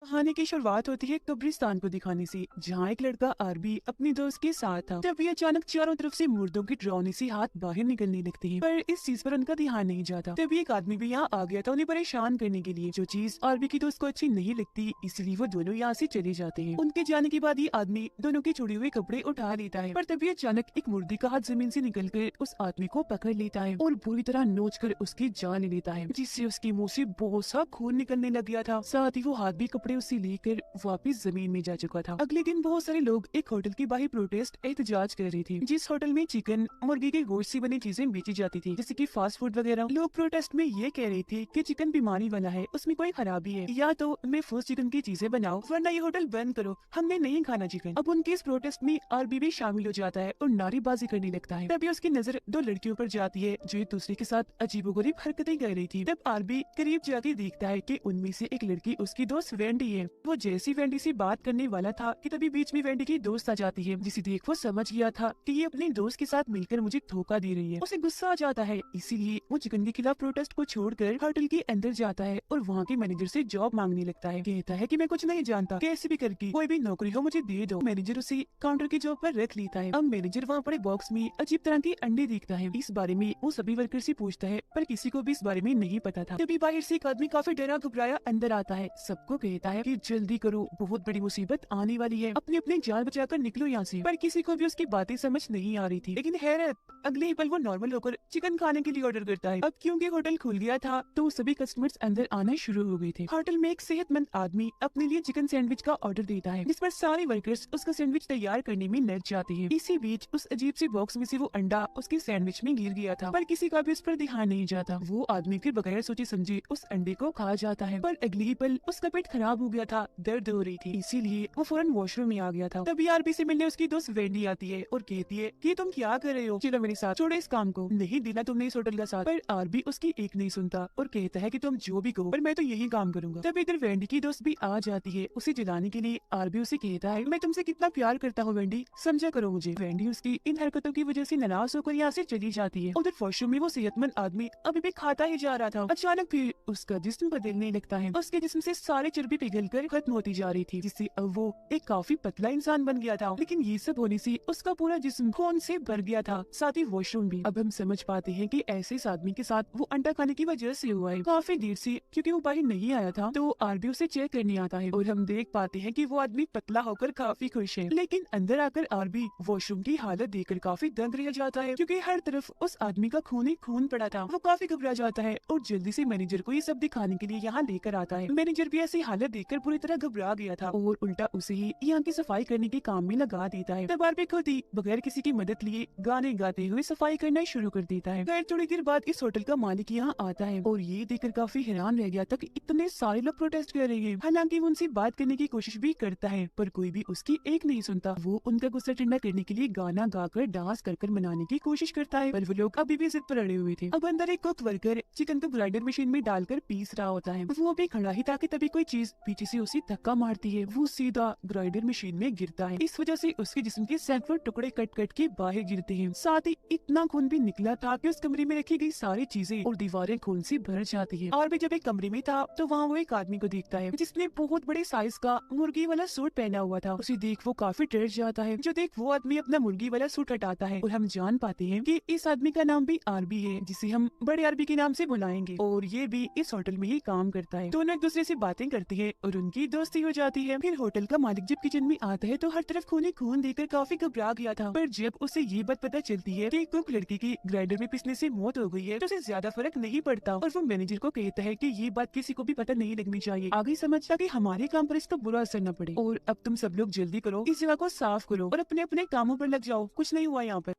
कहानी की शुरुआत होती है कब्रिस्तान को दिखाने से, जहाँ एक लड़का आरबी अपनी दोस्त के साथ था। तभी अचानक चारों तरफ से मुर्दों की डरावनी सी हाथ बाहर निकलने लगती है, पर इस चीज पर उनका ध्यान नहीं जाता। तभी एक आदमी भी यहाँ आ गया था उन्हें परेशान करने के लिए, जो चीज आरबी की दोस्त को अच्छी नहीं लगती, इसलिए वो दोनों यहाँ से चले जाते हैं। उनके जाने के बाद ये आदमी दोनों के छुड़े हुए कपड़े उठा लेता है, पर तभी अचानक एक मुर्दे का हाथ जमीन से निकलकर उस आदमी को पकड़ लेता है और बुरी तरह नोच कर उसकी जान ले लेता है, जिससे उसके मुंह से बहुत सा खून निकलने लग गया था। साथ ही वो हाथ भी कपड़े उसे लेकर वापस जमीन में जा चुका था। अगले दिन बहुत सारे लोग एक होटल के बाहर प्रोटेस्ट एहतजाज कर रहे थे, जिस होटल में चिकन मुर्गी के गोश्त से बनी चीजें बेची जाती थी, जैसे कि फास्ट फूड वगैरह। लोग प्रोटेस्ट में ये कह रहे थे कि चिकन बीमारी वाला है, उसमें कोई खराबी है, या तो मैं फर्स्ट चिकन की चीजें बनाओ वरना ये होटल बंद करो, हमने नहीं खाना चिकन। अब उनके इस प्रोटेस्ट में आरबी भी शामिल हो जाता है और नारेबाजी करने लगता है। तभी उसकी नजर दो लड़कियों पर जाती है जो एक दूसरे के साथ अजीबोगरीब हरकतें कर रही थी। तब आरबी करीब जाके देखता है कि उनमें से एक लड़की उसकी दोस्त वेंडी है। वो जैसी वेंडी से बात करने वाला था कि तभी बीच में वेंडी की दोस्त आ जाती है, जिसे देख वो समझ गया था कि ये अपने दोस्त के साथ मिलकर मुझे धोखा दे रही है। उसे गुस्सा आ जाता है, इसीलिए वो चिकन के खिलाफ प्रोटेस्ट को छोड़कर होटल के अंदर जाता है और वहाँ के मैनेजर से जॉब मांगने लगता है। कहता है कि मैं कुछ नहीं जानता, कैसे भी करके कोई भी नौकरी हो मुझे दे दो। मैनेजर उसे काउंटर की जॉब पर रख लेता है। अब मैनेजर वहाँ पड़े बॉक्स में अजीब तरह के अंडे देखता है। इस बारे में वो सभी वर्कर से पूछता है, पर किसी को भी इस बारे में नहीं पता था। तभी बाहर से एक आदमी काफी डरा घबराया अंदर आता है, सबको कहता है कि जल्दी करो, बहुत बड़ी मुसीबत आने वाली है, अपनी अपनी जान बचाकर निकलो यहाँ से। पर किसी को भी उसकी बातें समझ नहीं आ रही थी। लेकिन हैरत, अगले ही पल वो नॉर्मल होकर चिकन खाने के लिए ऑर्डर करता है। अब क्योंकि होटल खुल गया था तो सभी कस्टमर्स अंदर आना शुरू हो गए थे। होटल में एक सेहतमंद आदमी अपने लिए चिकन सैंडविच का ऑर्डर देता है, जिस पर सारे वर्कर्स उसका सैंडविच तैयार करने में लग जाते हैं। इसी बीच उस अजीब से बॉक्स में से वो अंडा उसके सैंडविच में गिर गया था, पर किसी का भी उस पर ध्यान नहीं जाता। वो आदमी फिर बगैर सोचे समझे उस अंडे को खा जाता है, पर अगले ही पल उसका पेट खराब हो गया था, दर्द हो रही थी, इसीलिए वो फौरन वॉशरूम में आ गया था। तभी आरबी से मिलने उसकी दोस्त वेंडी आती है और कहती है कि तुम क्या कर रहे हो, चलो मेरे साथ, छोड़ो इस काम को, नहीं देना तुमने इस होटल का साथ। पर आरबी उसकी एक नहीं सुनता और कहता है कि तुम जो भी कहो पर मैं तो यही काम करूंगा। तभी इधर वेंडी की दोस्त भी आ जाती है उसे जलाने के लिए। आरबी उसे कहता है मैं तुमसे कितना प्यार करता हूँ वेंडी, समझा करो मुझे। वेंडी उसकी इन हरकतों की वजह से नाराज होकर यहाँ से चली जाती है। उधर वॉशरूम में वो सेहतमंद आदमी अभी भी खाता ही जा रहा था। अचानक फिर उसका जिस्म बदलने लगता है, उसके जिस्म से सारी चर्बी पिघलकर खत्म होती जा रही थी, जिससे अब वो एक काफी पतला इंसान बन गया था। लेकिन ये सब होने से उसका पूरा जिस्म खून से भर गया था, साथ ही वॉशरूम भी। अब हम समझ पाते हैं कि ऐसे इस आदमी के साथ वो अंडा खाने की वजह से हुआ है। काफी देर से क्योंकि वो बाहर नहीं आया था तो आरबी उसे चेक करने आता है और हम देख पाते हैं कि वो आदमी पतला होकर काफी खुश है। लेकिन अंदर आकर आरबी वॉशरूम की हालत देखकर काफी दंग रह जाता है, क्योंकि हर तरफ उस आदमी का खून ही खून पड़ा था। वो काफी घबरा जाता है और जल्दी से मैनेजर को ये सब दिखाने के लिए यहाँ लेकर आता है। मैनेजर भी ऐसी हालत देखकर पूरी तरह घबरा गया था और उल्टा उसे ही यहाँ की सफाई करने के काम में लगा देता है। तब आरबी खुद ही बगैर किसी की मदद लिए गाने गाते हुए सफाई करना शुरू कर देता है। खैर थोड़ी देर बाद इस होटल का मालिक यहाँ आता है और ये देखकर काफी हैरान रह गया था कि इतने सारे लोग प्रोटेस्ट कर रहे हैं। हालांकि वो उनसे बात करने की कोशिश भी करता है, पर कोई भी उसकी एक नहीं सुनता। वो उनका गुस्सा ठंडा करने के लिए गाना गाकर डांस कर मनाने की कोशिश करता है, पर वो लोग अभी भी जिद पर अड़े हुए थे। अब अंदर एक कुक वर्कर चिकन को ग्राइंडर मशीन में डालकर पीस रहा होता है। वो भी खड़ा ही था कि तभी कोई चीज पीछे से उसे धक्का मारती है। वो सीधा ग्राइंडर मशीन में गिरता है। इस वजह से उसके जिस्म के सैकड़ों टुकड़े कट कट के बाहर गिरते हैं। साथ ही इतना खून भी निकला था कि उस कमरे में रखी गई सारी चीजें और दीवारें खून से भर जाती है। और भी जब एक कमरे में था तो वहाँ वो एक आदमी को देखता है जिसने बहुत बड़े साइज का मुर्गी वाला सूट पहना हुआ था। उसे देख वो काफी डर जाता है। जो देख वो आदमी अपना मुर्गी वाला सूट हटाता है और हम जान पाते हैं कि इस आदमी का नाम भी आरबी है, जिसे हम बड़े आरबी के नाम से बुलाएंगे, और ये भी इस होटल में ही काम करता है। दोनों एक दूसरे से बातें करते हैं और उनकी दोस्ती हो जाती है। फिर होटल का मालिक जब किचन में आता है तो हर तरफ खून ही खून देखकर काफी घबरा गया था, पर जब उसे ये बात पता चलती है कि कुक लड़की की ग्राइंडर में पिसने से मौत हो गई है तो उसे ज्यादा फर्क नहीं पड़ता और वो मैनेजर को कहता है कि ये बात किसी को भी पता नहीं लगनी चाहिए। आगे समझता कि हमारे काम पर इसका बुरा असर न पड़े और अब तुम सब लोग जल्दी करो, इस जगह को साफ करो और अपने अपने कामों पर लग जाओ, कुछ नहीं हुआ यहाँ पर।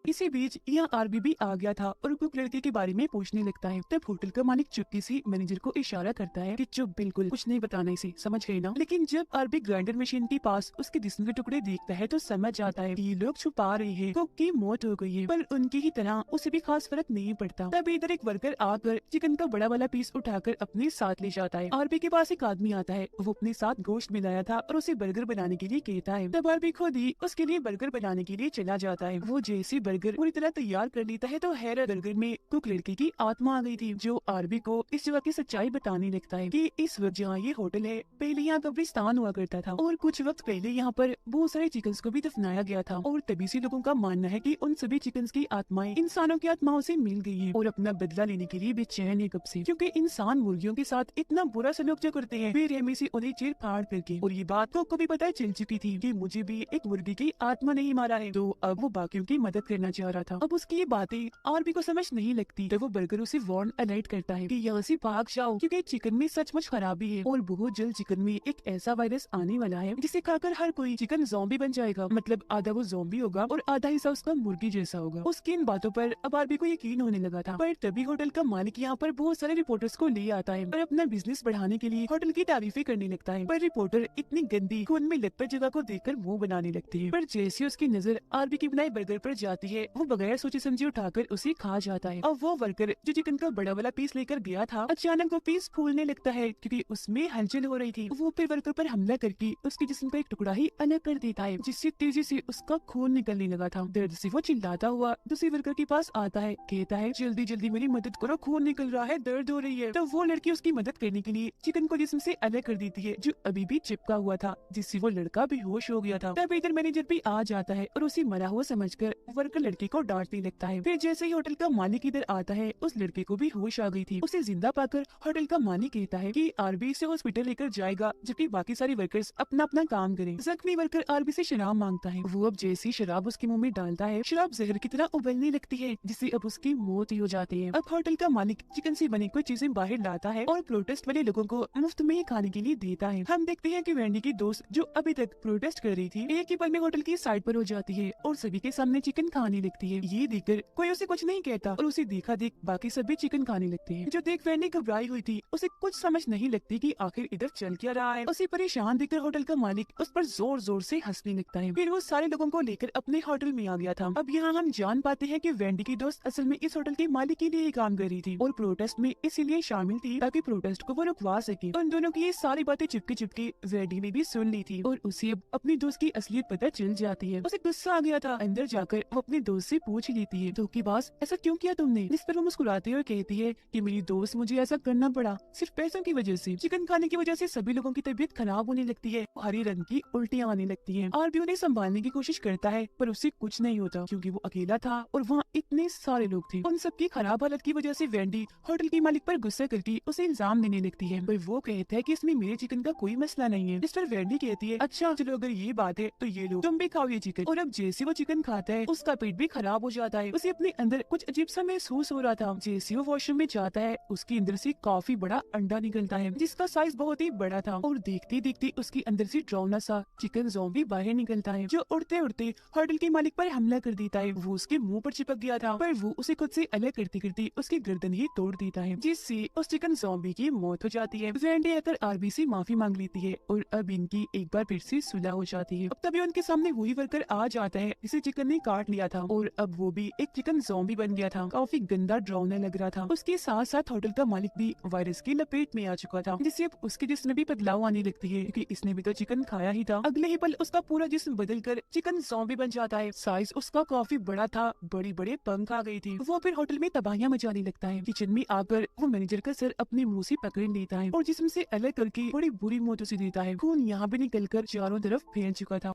इसी बीच यहाँ आरबी भी आ गया था और कुक लड़के के बारे में पूछने लगता है। तब होटल का मालिक चुप्पी से मैनेजर को इशारा करता है कि चुप, बिल्कुल कुछ नहीं बताना इसे, समझ गए ना। लेकिन जब आरबी ग्राइंडर मशीन के पास उसके जिस्म के टुकड़े देखता है तो समझ आता है कि ये लोग छुपा रहे हैं, कुक की मौत हो गई है, पर उनकी ही तरह उसे भी खास फर्क नहीं पड़ता। तब इधर एक वर्कर आकर चिकन का बड़ा वाला पीस उठाकर अपने साथ ले जाता है। आरबी के पास एक आदमी आता है, वो अपने साथ गोश्त मिलाया था और उसे बर्गर बनाने के लिए कहता है। तब आरबी खुद ही उसके लिए बर्गर बनाने के लिए चला जाता है। वो जैसे बर्गर पूरी तरह तैयार कर लेता है तो हैरत बर्गर में कुक लड़की की आत्मा आ गई थी, जो आरबी को इस जगह की सच्चाई बताने लगता है कि इस वक्त जहाँ ये होटल है पहले यहाँ कब्रिस्तान हुआ करता था और कुछ वक्त पहले यहाँ पर बहुत सारे चिकन्स को भी दफनाया गया था और तभी से लोगों का मानना है कि उन सभी चिकन्स की आत्माएं इंसानों की आत्माओं से मिल गई हैं और अपना बदला लेने के लिए बेचैन है कब से, क्योंकि इंसान मुर्गियों के साथ इतना बुरा सलूक जो करते हैं बेरहमी से उन्हें चीर फाड़ करके। और ये बात को भी पता चल चुकी थी कि मुझे भी एक मुर्गी की आत्मा नहीं मारा है, तो अब वो बाकियों की मदद करना चाह रहा था। अब उसकी ये बातें आरबी को समझ नहीं लगती तो वो बर्गर उसे वार्न अलर्ट करता है कि यहाँ से भाग जाओ, क्योंकि चिकन में सचमुच खराबी है और बहुत जल्द चिकन में एक ऐसा वायरस आने वाला है जिसे खाकर हर कोई चिकन ज़ॉम्बी बन जाएगा। मतलब आधा वो ज़ॉम्बी होगा और आधा हिस्सा उसका मुर्गी जैसा होगा। उसकी इन बातों पर अब आरबी को यकीन होने लगा था, पर तभी होटल का मालिक यहाँ पर बहुत सारे रिपोर्टर्स को ले आता है और अपना बिजनेस बढ़ाने के लिए होटल की तारीफें करने लगता है। पर रिपोर्टर इतनी गंदी खून में लथपथ जगह को देखकर मुंह बनाने लगती है, पर जैसे उसकी नजर आरबी की बनाए बर्गर पर जाती है वो बगैर सोचे समझे उठाकर उसे खा जाता है। अब वो वर्कर जो चिकन का बड़ा वाला पीस लेकर गया था अचानक वो पीस फूलने लगता है क्योंकि उसमें हलचल हो रही थी। वो फिर वर्कर पर हमला करके उसके जिस्म का एक टुकड़ा ही अलग कर देता है, जिससे तेजी से उसका खून निकलने लगा था। दर्द से वो चिल्लाता हुआ दूसरे वर्कर के पास आता है, कहता है जल्दी जल्दी मेरी मदद करो, खून निकल रहा है, दर्द हो रही है। तो वो लड़की उसकी मदद करने के लिए चिकन को जिस्म से अलग कर देती है जो अभी भी चिपका हुआ था, जिससे वो लड़का बेहोश हो गया था। तब इधर मैनेजर भी आ जाता है और उसे मरा हुआ समझकर वर्कर लड़की को डांटने लगता है। फिर जैसे ही होटल का मालिक इधर आता है उस लड़के को भी होश आ गई थी। उसे जिंदा पाकर होटल का मालिक कहता है कि आरबी से हॉस्पिटल लेकर जाएगा जबकि बाकी सारे वर्कर्स अपना अपना काम करें। जख्मी वर्कर आरबी से शराब मांगता है। वो अब जैसी शराब उसके मुंह में डालता है शराब जहर की तरह उबलने लगती है, जिससे अब उसकी मौत ही हो जाती है। अब होटल का मालिक चिकन से बनी कुछ चीजें बाहर लाता है और प्रोटेस्ट वाले लोगों को मुफ्त में ही खाने के लिए देता है। हम देखते हैं कि वेंडी की दोस्त जो अभी तक प्रोटेस्ट कर रही थी एक ही पल में होटल की साइड पर हो जाती है और सभी के सामने चिकन खाने लगती है। ये देखकर कोई उसे कुछ नहीं कहता और उसे देखा देख बाकी सभी चिकन खाने लगते हैं। जो देख वेंडी घबराई हुई थी उसे कुछ समझ नहीं लगती कि आखिर इधर चल क्या रहा है। उसे परेशान देखकर होटल का मालिक उस पर जोर जोर से हंसने लगता है। फिर वो सारे लोगों को लेकर अपने होटल में आ गया था। अब यहाँ हम जान पाते हैं कि वेंडी की दोस्त असल में इस होटल के मालिक के लिए ही काम कर रही थी और प्रोटेस्ट में इसीलिए शामिल थी ताकि प्रोटेस्ट को वो रुकवा सके। उन दोनों की ये सारी बातें चिपकी चिपकी वेंडी ने भी सुन ली थी और उसे अब अपनी दोस्त की असलियत पता चल जाती है। उसे गुस्सा आ गया था। अंदर जाकर वो अपने दोस्त से पूछ लेती है धोखेबाज ऐसा क्यों किया तुमने, जिस पर वो मुस्कुराते हुए कहती है कि मेरी दोस्त मुझे ऐसा करना पड़ा सिर्फ पैसों की वजह से। चिकन खाने की वजह से सभी लोगों की तबीयत खराब होने लगती है, हरी रंग की उल्टियाँ आने लगती है। आरबी उन्हें संभालने की कोशिश करता है पर उससे कुछ नहीं होता क्योंकि वो अकेला था और वहाँ इतने सारे लोग थे। उन सबकी खराब हालत की वजह से वेंडी होटल के मालिक पर गुस्सा करके उसे इल्जाम देने लगती है, पर वो कहता है कि इसमें मेरे चिकन का कोई मसला नहीं है। इस पर वेंडी कहती है अच्छा चलो अगर ये बात है तो ये लो तुम भी खाओ ये चिकन। और अब जैसे वो चिकन खाता है उसका पेट भी खराब हो जाता है। उसे अपने अंदर कुछ अजीब सा महसूस हो रहा था। जैसे वो वॉशरूम में जाता है उसके अंदर से काफी बड़ा अंडा निकलता है जिसका साइज बहुत ही बड़ा था और देखते देखते उसके अंदर से डरावना सा चिकन ज़ॉम्बी बाहर निकलता है जो उड़ते उड़ते होटल के मालिक पर हमला कर देता है। वो उसके मुंह पर चिपक गया था पर वो उसे खुद से अलग करते करते उसकी गर्दन ही तोड़ देता है, जिससे उस चिकन ज़ॉम्बी की मौत हो जाती है। वेंडी आकर आरबी से माफी मांग लेती है और अब इनकी एक बार फिर से सुलह हो जाती है। अब तभी उनके सामने वही वर्कर आ जाता है जिसे चिकन ने काट लिया था और अब वो भी एक चिकन ज़ॉम्बी बन गया था। काफी गंदा डरावना लग रहा था। उसके साथ साथ होटल का मालिक भी वायरस की लपेट में आ चुका था, जिससे अब उसके जिस्म में भी बदलाव आने लगती है क्योंकि इसने भी तो चिकन खाया ही था। अगले ही पल उसका पूरा जिस्म बदलकर चिकन ज़ॉम्बी बन जाता है। साइज उसका काफी बड़ा था, बड़े बड़े पंख आ गई थी। वो फिर होटल में तबाहियां मचाने लगता है। किचन में आकर वो मैनेजर का सर अपने मुंह से पकड़ लेता है और जिस्म से अलग करके बड़ी बुरी मौत उसे देता है। खून यहाँ भी निकलकर चारों तरफ फैल चुका था।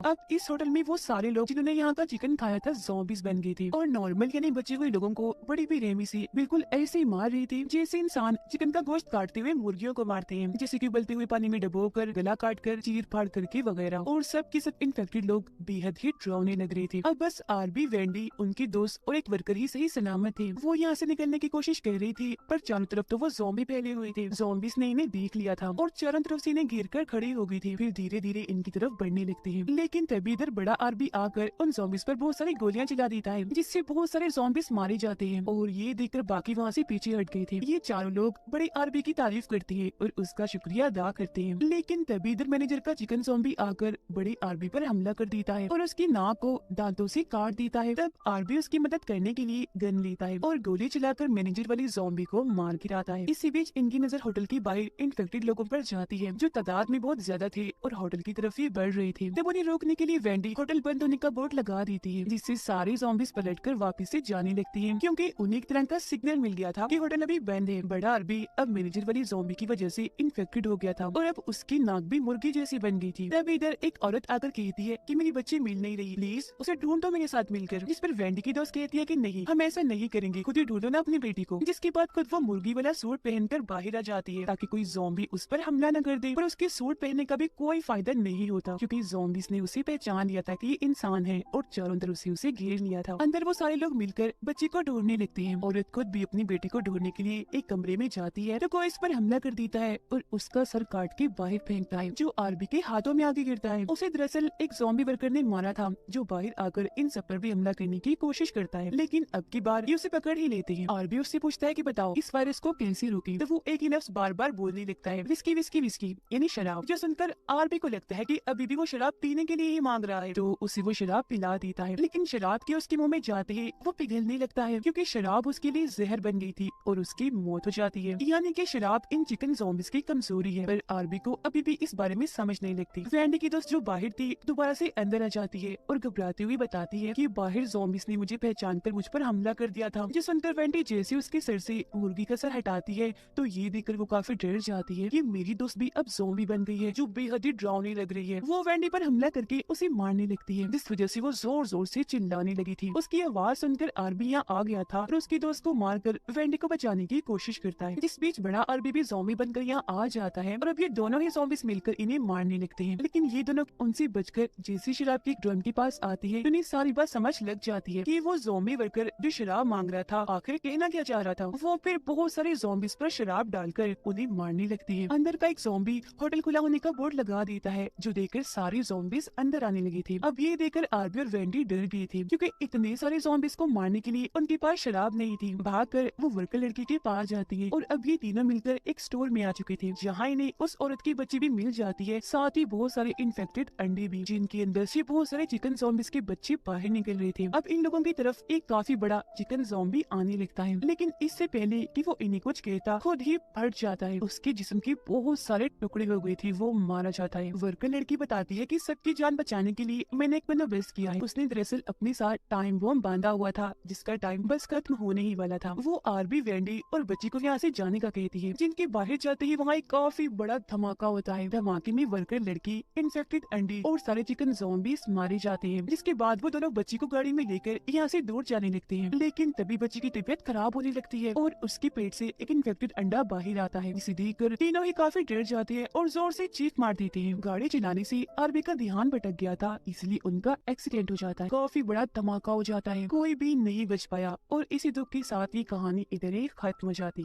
अब इस होटल में वो सारे लोग जिन्होंने यहाँ का चिकन खाया था ज़ॉम्बीज बन गए थे और नॉर्मल यानी बचे हुए लोगों को बड़ी बेरहमी से बिल्कुल ऐसे ही मार रही थी जैसे इंसान चिकन का गोश्त काटते हुए मुर्गियों को मारते हैं, जैसे कि उबलते हुए पानी में डुबोकर गला काट कर चीर फाड़ करके वगैरह। और सब के सब इन्फेक्टेड लोग बेहद ही डरावने लग रहे थे। अब बस आरबी, वेंडी, उनकी दोस्त और एक वर्कर ही सही सलामत थे। वो यहाँ से निकलने की कोशिश कर रही थी पर चारों तरफ तो वो ज़ॉम्बी फैले हुए थे। ज़ॉम्बीज ने इन्हें देख लिया था और चारों तरफ से इन्हें घेर कर खड़ी हो गई थी। फिर धीरे धीरे इनकी तरफ बढ़ने लगते हैं, लेकिन तभी इधर बड़ा आरबी आकर उन ज़ॉम्बीज पर बहुत सारी गोलियां चला देता है जिससे बहुत सारे ज़ॉम्बीज मारे जाते हैं और ये देखकर बाकी वहाँ से पीछे हट गए थे। ये चारों लोग बड़े आरबी की तारीफ करते हैं और उसका शुक्रिया अदा करते हैं, लेकिन तभी इधर मैनेजर का चिकन ज़ॉम्बी आकर बड़े आरबी पर हमला कर देता है और उसकी नाक को दांतों से काट देता है। तब आरबी उसकी मदद करने के लिए गन लेता है और गोली चलाकर मैनेजर वाली ज़ॉम्बी को मार गिराता है। इसी बीच इनकी नजर होटल की बाहर इन्फेक्टेड लोगों पर जाती है जो तादाद में बहुत ज्यादा थे और होटल की तरफ ही बढ़ रहे थे। जब उन्हें रोक रोकने के लिए वेंडी होटल बंद होने का बोर्ड लगा देती है, जिससे सारे ज़ॉम्बीज़ पलटकर वापस से जाने लगती हैं, क्योंकि उन्हें एक तरह का सिग्नल मिल गया था कि होटल अभी बंद है। बड़ा आरबी अब मैनेजर वाली ज़ॉम्बी की वजह से इन्फेक्टेड हो गया था और अब उसकी नाक भी मुर्गी जैसी बन गई थी। तब इधर एक औरत आकर कहती है कि मेरी बच्ची मिल नहीं रही, प्लीज उसे ढूंढो मेरे साथ मिलकर। जिस पर वेंडी की दोस्त कहती है कि नहीं, हम ऐसा नहीं करेंगे, खुद ही ढूंढो ना अपनी बेटी को। जिसके बाद खुद वो मुर्गी वाला सूट पहनकर बाहर आ जाती है ताकि कोई ज़ॉम्बी उस पर हमला न कर दे। पर उसके सूट पहनने का भी कोई फायदा नहीं होता, क्योंकि ज़ॉम्बीज़ ने उसे पहचान लिया था कि ये इंसान है और चारों तरफ से उसे घेर लिया था। अंदर वो सारे लोग मिलकर बच्ची को ढूंढने लगते हैं। औरत खुद भी अपनी बेटी को ढूंढने के लिए एक कमरे में जाती है तो कोई इस पर हमला कर देता है और उसका सर काट के बाहर फेंकता है, जो आरबी के हाथों में आगे गिरता है। उसे दरअसल एक ज़ॉम्बी वर्कर ने मारा था, जो बाहर आकर इन सब पर भी हमला करने की कोशिश करता है, लेकिन अब की बार ये उसे पकड़ ही लेते हैं। आरबी उससे पूछता है कि बताओ इस वायरस को कैसे रोके, तो वो एक ही लफ्ज बार बार बोलने लगता है, विस्की विस्की विस्की, यानी शराब। जो सुनकर आरबी को लगता है कि अभी भी वो शराब पीने के लिए ही मांग रहा है, तो उसे वो शराब पिला देता है। लेकिन शराब के उसके मुंह में जाते ही वो पिघलने लगता है, क्योंकि शराब उसके लिए जहर बन गई थी और उसकी मौत हो जाती है। यानी कि शराब इन चिकन ज़ॉम्बीज़ की कमजोरी है। पर आरबी को अभी भी इस बारे में समझ नहीं लगती। वेंडी की दोस्त जो बाहर थी दोबारा से अंदर आ जाती है और घबराते हुए बताती है कि बाहर ज़ॉम्बीज़ ने मुझे पहचान कर मुझ पर हमला कर दिया था। जो सुनकर वेंडी जैसे उसके सर से मुर्गी का सर हटाती है तो ये देखकर वो काफी डर जाती है कि मेरी दोस्त भी अब ज़ॉम्बी बन गई है, जो बेहद ही डरावनी लग रही है। वो वेंडी पर हमला करके उसे मारने लगती है, जिस वजह से वो जोर जोर से चिल्लाने लगी थी। उसकी आवाज सुनकर आरबी यहाँ आ गया था और उसकी दोस्त को मारकर वेंडी को बचाने की कोशिश करता है। जिस बीच बड़ा आरबी भी ज़ॉम्बी बनकर यहाँ आ जाता है और अब ये दोनों ही ज़ॉम्बीज़ मिलकर इन्हें मारने लगते हैं। लेकिन ये दोनों उनसे बचकर जैसे शराब की ड्रम के पास आती है तो उन्हें सारी बात समझ लग जाती है कि वो ज़ॉम्बी वर्कर जो शराब मांग रहा था आखिर कहना क्या चाह रहा था। वो फिर बहुत सारे ज़ॉम्बीज़ पर शराब डालकर उन्हें मारने लगती है। अंदर का एक ज़ॉम्बी होटल खुला होने का बोर्ड लगा देता है, जो देखकर सारे ज़ॉम्बीज़ अंदर आने लगे थे। अब ये देखकर आरबी और वेंडी डर गई थी, क्योंकि इतने सारे ज़ॉम्बीज़ को मारने के लिए उनके पास शराब नहीं थी। भागकर वो वर्कर लड़की के पास जाती है और अब ये तीनों मिलकर एक स्टोर में आ चुके थे, जहाँ इन्हें उस औरत की बच्ची भी मिल जाती है, साथ ही बहुत सारे इन्फेक्टेड अंडे भी, जिनके अंदर से बहुत सारे चिकन ज़ॉम्बीज़ के बच्चे बाहर निकल रहे थे। अब इन लोगों की तरफ एक काफी बड़ा चिकन ज़ॉम्बी आने लगता है, लेकिन इससे पहले कि वो इन्हें कुछ कहता खुद ही फट जाता है। उसके जिस्म के बहुत सारे टुकड़े हो गए थे, वो मारा जाता है। वर्कर लड़की बताती है कि सबकी जान बचाने के लिए मैंने एक बंदोबस्त किया है। उसने दरअसल अपने साथ टाइम बॉम्ब बांधा हुआ था, जिसका टाइम बस खत्म होने ही वाला था। वो आरबी, वेंडी और बच्ची को यहाँ से जाने का कहती है, जिनके बाहर जाते ही वहाँ एक काफी बड़ा धमाका होता है। धमाके में वर्कर लड़की, इन्फेक्टेड अंडे और सारे चिकन ज़ॉम्बीज़ मारे जाते हैं। जिसके बाद वो दोनों बच्ची को गाड़ी में लेकर यहाँ से दूर जाने लगते हैं, लेकिन तभी बच्ची की तबीयत खराब होने लगती है और उसके पेट से एक इन्फेक्टेड अंडा बाहर आता है, जिसे देखकर तीनों ही काफी डर जाते हैं और जोर से चीख मार देते हैं। गाड़ी चलाने से आरबी का ध्यान भटक गया था, इसलिए उनका एक्सीडेंट हो जाता है। काफी बड़ा धमाका हो जाता है, कोई भी नहीं बच पाया और इसी दुख के साथ ये कहानी इधर ही खत्म हो जाती है।